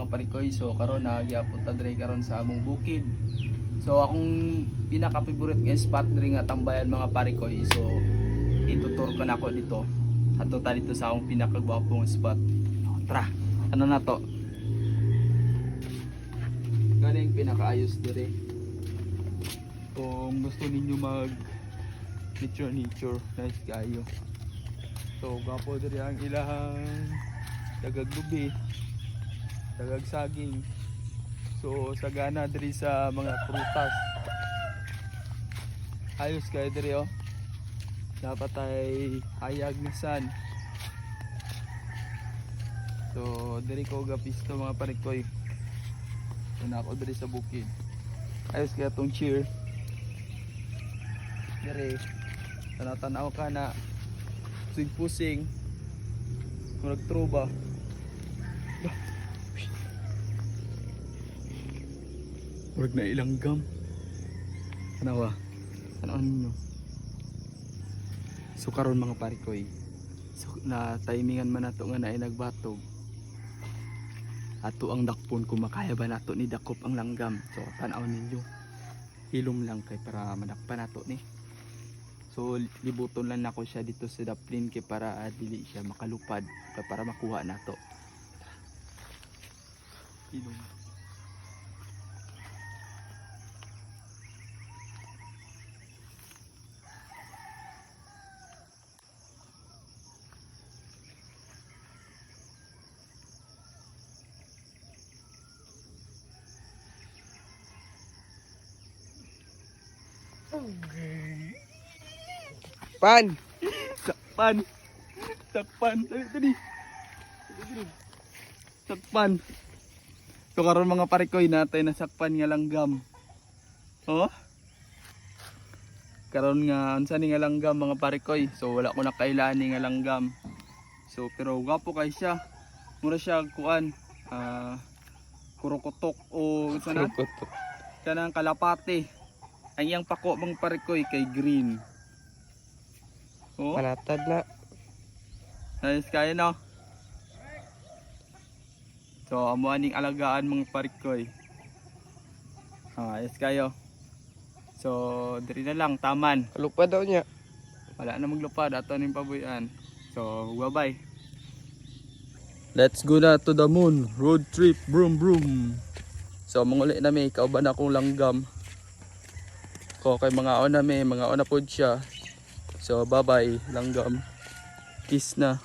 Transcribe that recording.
mga parikoy. So karon nagyapon ta dire karon sa among bukid. So akong pinaka favorite nga spot dire nga tambayan mga parikoy. So itutur ko na ako dito. Ato ta dito sa akong pinakagwapong spot. Tara, ano na to? Galing pinakaayos dire. Kung gusto ninyo mag nature nice kayo. So gapo dire ang ilahang dagag lubi, dagag saging. So sagana dire sa mga prutas. Ayos kayo dire oh. Dapat ay hayag nisan. So dire ko gapisto mga parikoy. Na ako diri sa bukid. Ayos kaya tong cheer. Diri tanaw ka na pusing-pusing. Murag troba. Murag na ilanggam. Tanawa. Tanawan ninyo. So karon mga parikoy. So na timingan man nato nga naay nagbatog. Ato ang dakpon kung makaya ba nato ni dakop ang langgam. So tanaw ninyo. Hilom lang kay para madakpan nato ni. So libuton lang nako siya dito sa daplin kay para dili siya makalupad kay para makuha nato. Hilom. Pan! Sakpan. Sakpan. Tadi. Sakpan. So karon mga parikoy natay na sakpan nga langgam. Oh? Karon nga unsa ni nga langgam mga parikoy. So wala ko nakailani nga langgam. So pero gapo kay siya. Mura siya kuan kurokotok o unsa na? Kurokotok. Kanang kalapate. Ang iyang pako mga parikoy kay green. Oh? Panatad na. Nice kayo no. So amo aning alagaan mga parikoy. Ayos kayo. So diri na lang taman. Lupa daw niya. Wala na maglupad ato ning pabuyan. So bye-bye. Let's go na to the moon. Road trip, broom broom. So manguli na may kauban akong langgam. Ko kay mga ona pod siya. So bye bye langgam. Kiss na.